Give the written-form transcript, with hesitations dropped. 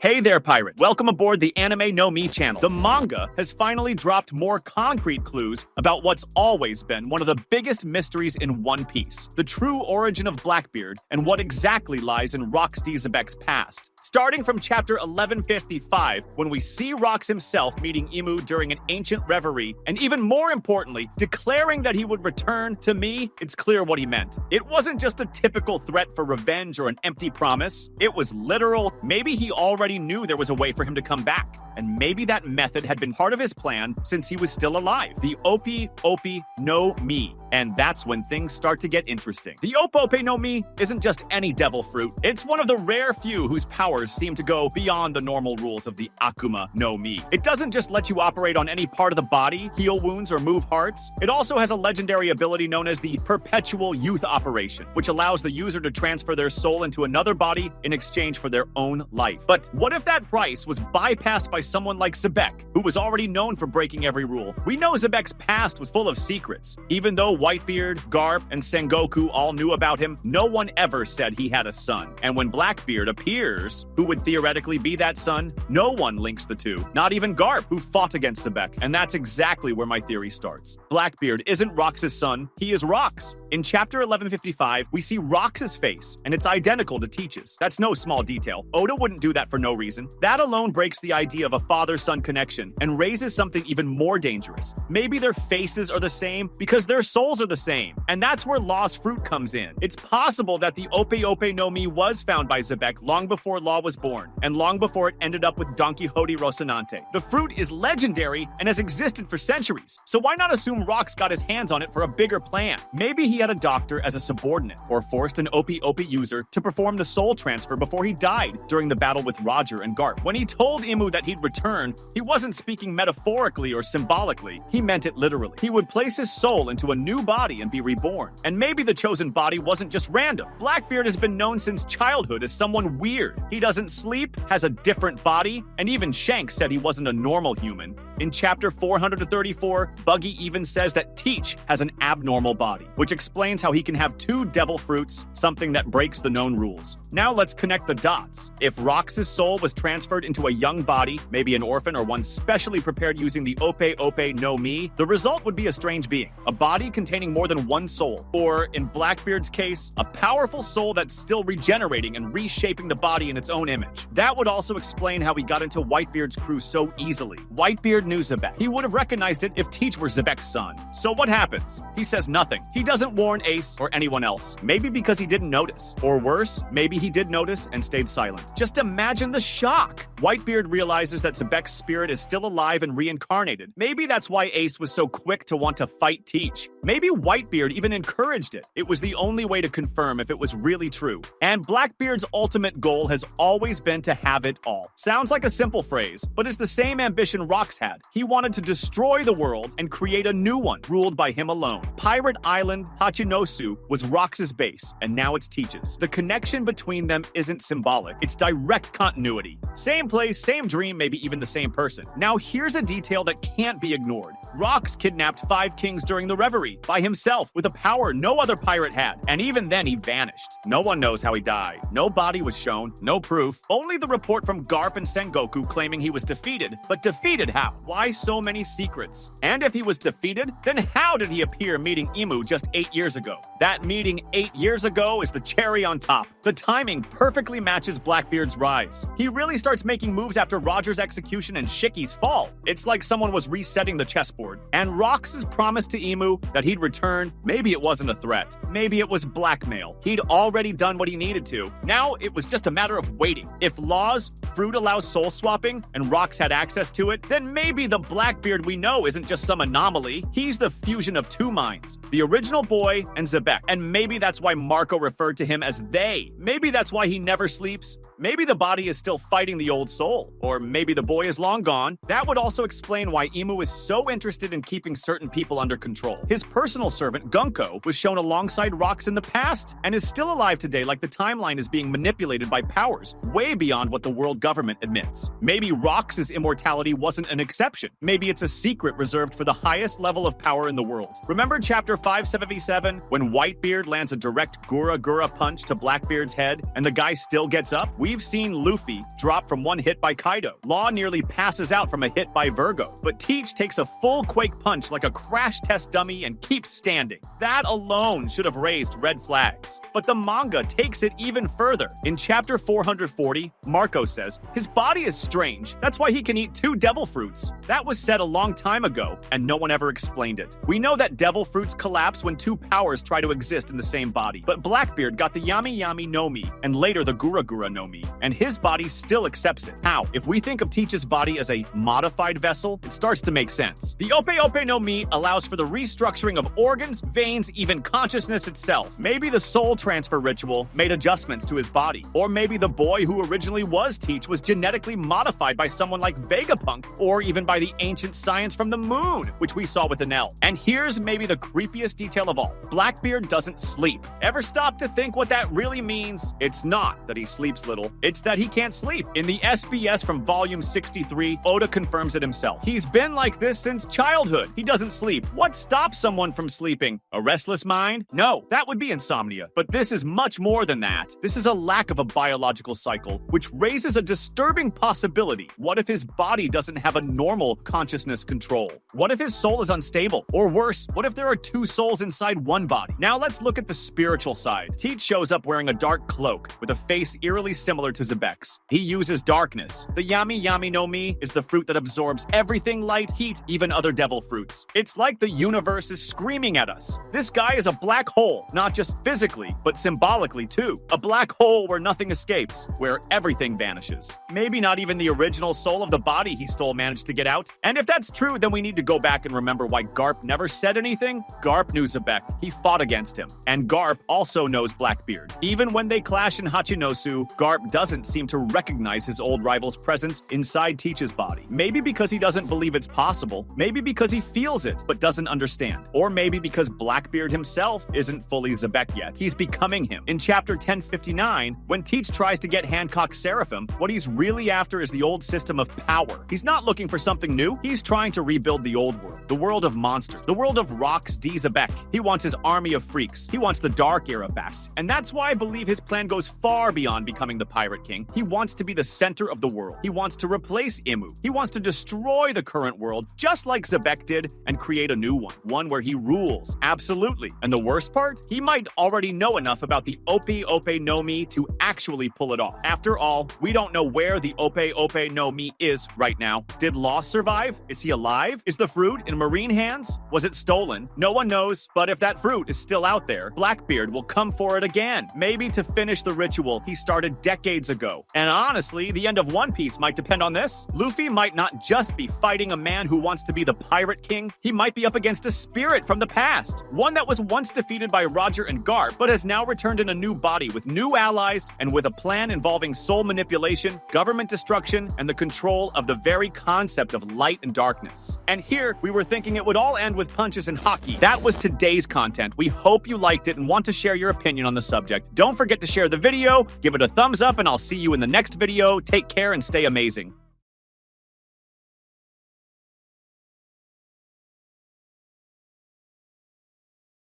Hey there, pirates. Welcome aboard the Anime No Mi channel. The manga has finally dropped more concrete clues about what's always been one of the biggest mysteries in One Piece, the true origin of Blackbeard and what exactly lies in Roxy Xebec's past. Starting from chapter 1155, when we see Rox himself meeting Imu during an ancient reverie, and even more importantly, declaring that he would return to me, it's clear what he meant. It wasn't just a typical threat for revenge or an empty promise. It was literal. Maybe he already knew there was a way for him to come back, and maybe that method had been part of his plan since he was still alive. The Ope Ope no Mi. And that's when things start to get interesting. The Ope Ope no Mi isn't just any devil fruit. It's one of the rare few whose powers seem to go beyond the normal rules of the Akuma no Mi. It doesn't just let you operate on any part of the body, heal wounds, or move hearts. It also has a legendary ability known as the Perpetual Youth Operation, which allows the user to transfer their soul into another body in exchange for their own life. But what if that price was bypassed by someone like Xebec, who was already known for breaking every rule? We know Xebec's past was full of secrets. Even though Whitebeard, Garp, and Sengoku all knew about him, no one ever said he had a son. And when Blackbeard appears, who would theoretically be that son? No one links the two. Not even Garp, who fought against Xebec. And that's exactly where my theory starts. Blackbeard isn't Rox's son, he is Rox. In chapter 1155, we see Rox's face, and it's identical to Teach's. That's no small detail. Oda wouldn't do that for no reason. That alone breaks the idea of a father-son connection and raises something even more dangerous. Maybe their faces are the same because their souls are the same. And that's where Law's fruit comes in. It's possible that the Ope Ope no Mi was found by Xebec long before Law was born, and long before it ended up with Don Quixote Rocinante. The fruit is legendary and has existed for centuries, so why not assume Rox got his hands on it for a bigger plan? Maybe he had a doctor as a subordinate, or forced an Ope Ope user to perform the soul transfer before he died during the battle with Roger and Garp. When he told Imu that he'd return, he wasn't speaking metaphorically or symbolically. He meant it literally. He would place his soul into a new body and be reborn. And maybe the chosen body wasn't just random. Blackbeard has been known since childhood as someone weird. He doesn't sleep, has a different body, and even Shanks said he wasn't a normal human. In chapter 434, Buggy even says that Teach has an abnormal body, which explains how he can have two devil fruits, something that breaks the known rules. Now let's connect the dots. If Rox's soul was transferred into a young body, maybe an orphan or one specially prepared using the Ope Ope no Mi, the result would be a strange being, a body containing more than one soul, or in Blackbeard's case, a powerful soul that's still regenerating and reshaping the body in its own image. That would also explain how he got into Whitebeard's crew so easily. Whitebeard knew Xebec. He would have recognized it if Teach were Xebec's son. So what happens? He says nothing. He doesn't warn Ace or anyone else. Maybe because he didn't notice. Or worse, maybe he did notice and stayed silent. Just imagine the shock. Whitebeard realizes that Xebec's spirit is still alive and reincarnated. Maybe that's why Ace was so quick to want to fight Teach. Maybe Whitebeard even encouraged it. It was the only way to confirm if it was really true. And Blackbeard's ultimate goal has always been to have it all. Sounds like a simple phrase, but it's the same ambition Rox had. He wanted to destroy the world and create a new one, ruled by him alone. Pirate Island Hachinosu was Rox's base, and now it's Teach's. The connection between them isn't symbolic, it's direct continuity. Same place, same dream, maybe even the same person. Now here's a detail that can't be ignored. Rox kidnapped 5 kings during the reverie, by himself, with a power no other pirate had, and even then he vanished. No one knows how he died. No body was shown, no proof, only the report from Garp and Sengoku claiming he was defeated. But defeated how? Why so many secrets? And if he was defeated, then how did he appear meeting Imu just 8 years ago? That meeting 8 years ago is the cherry on top. The timing perfectly matches Blackbeard's rise. He really starts making moves after Roger's execution and Shiki's fall. It's like someone was resetting the chessboard. And Rox's promise to Imu that he'd return, maybe it wasn't a threat. Maybe it was blackmail. He'd already done what he needed to. Now it was just a matter of waiting. If Law's fruit allows soul swapping and Rox had access to it, then maybe the Blackbeard we know isn't just some anomaly. He's the fusion of two minds, the original boy and Xebec. And maybe that's why Marco referred to him as they. Maybe that's why he never sleeps. Maybe the body is still fighting the old soul. Or maybe the boy is long gone. That would also explain why Imu is so interested in keeping certain people under control. His personal servant, Gunko, was shown alongside Rox in the past and is still alive today, like the timeline is being manipulated by powers way beyond what the world government admits. Maybe Rox's immortality wasn't an exception. Maybe it's a secret reserved for the highest level of power in the world. Remember chapter 577 when Whitebeard lands a direct Gura Gura punch to Blackbeard's head and the guy still gets up? We've seen Luffy drop from one hit by Kaido. Law nearly passes out from a hit by Virgo, but Teach takes a full Quake punch like a crash test dummy and keeps standing. That alone should have raised red flags. But the manga takes it even further. In chapter 440, Marco says, his body is strange. That's why he can eat 2 devil fruits. That was said a long time ago, and no one ever explained it. We know that devil fruits collapse when 2 powers try to exist in the same body. But Blackbeard got the Yami Yami no Mi, and later the Gura Gura no Mi, and his body still accepts it. How? If we think of Teach's body as a modified vessel, it starts to make sense. The Ope Ope no Mi allows for the restructuring of organs, veins, even consciousness itself. Maybe the soul transfer ritual made adjustments to his body. Or maybe the boy who originally was Teach was genetically modified by someone like Vegapunk, or even by the ancient science from the moon, which we saw with Enel. And here's maybe the creepiest detail of all. Blackbeard doesn't sleep. Ever stop to think what that really means? It's not that he sleeps little, it's that he can't sleep. In the SBS from volume 63, Oda confirms it himself. He's been like this since childhood. He doesn't sleep. What stops someone from sleeping? A restless mind? No, that would be insomnia. But this is much more than that. This is a lack of a biological cycle, which raises a disturbing possibility. What if his body doesn't have a normal consciousness control? What if his soul is unstable? Or worse, what if there are 2 souls inside one body? Now let's look at the spiritual side. Teach shows up wearing a dark cloak with a face eerily similar to Xebec's. He uses darkness. The Yami Yami no Mi is the fruit that absorbs everything light, heat, even other devil fruits. It's like the universe is screaming at us. This guy is a black hole, not just physically, but symbolically too. A black hole where nothing escapes, where everything vanishes. Maybe not even the original soul of the body he stole managed to get out. And if that's true, then we need to go back and remember why Garp never said anything. Garp knew Xebec. He fought against him. And Garp also knows Blackbeard. Even when they clash in Hachinosu, Garp doesn't seem to recognize his old rival's presence inside Teach's body. Maybe because he doesn't believe it's possible. Maybe because he feels it, but doesn't understand. Or maybe because Blackbeard himself isn't fully Xebec yet. He's becoming him. In chapter 1059, when Teach tries to get Hancock's Seraphim, what he's really after is the old system of power. He's not looking for something new. He's trying to rebuild the old world. The world of monsters. The world of Rox D. Xebec. He wants his army of freaks. He wants the Dark Era back. And that's why I believe his plan goes far beyond becoming the Pirate King. He wants to be the center of the world. He wants to replace Imu. He wants to destroy the current world, just like Xebec did, and create a new one. One where he rules. Absolutely. And the worst part? He might already know enough about the Ope Ope no Mi to actually pull it off. After all, we don't know where the Ope Ope no Mi is right now. Did Law survive? Is he alive? Is the fruit in marine hands? Was it stolen? No one knows, but if that fruit is still out there, Blackbeard will come for it again. Maybe to finish the ritual he started decades ago. And honestly, the end of One Piece might depend on this. Luffy might not just be fighting a man who wants to be the Pirate King. He might be up against a spirit from the past. One that was once defeated by Roger and Garp, but has now returned in a new body with new allies and with a plan involving soul manipulation, government destruction, and the control of the very concept of light and darkness. And here, we were thinking it would all end with punches and hockey. That was today's content. We hope you liked it and want to share your opinion on the subject. Don't forget to share the video, give it a thumbs up, and I'll see you in the next video. Take care and stay amazing.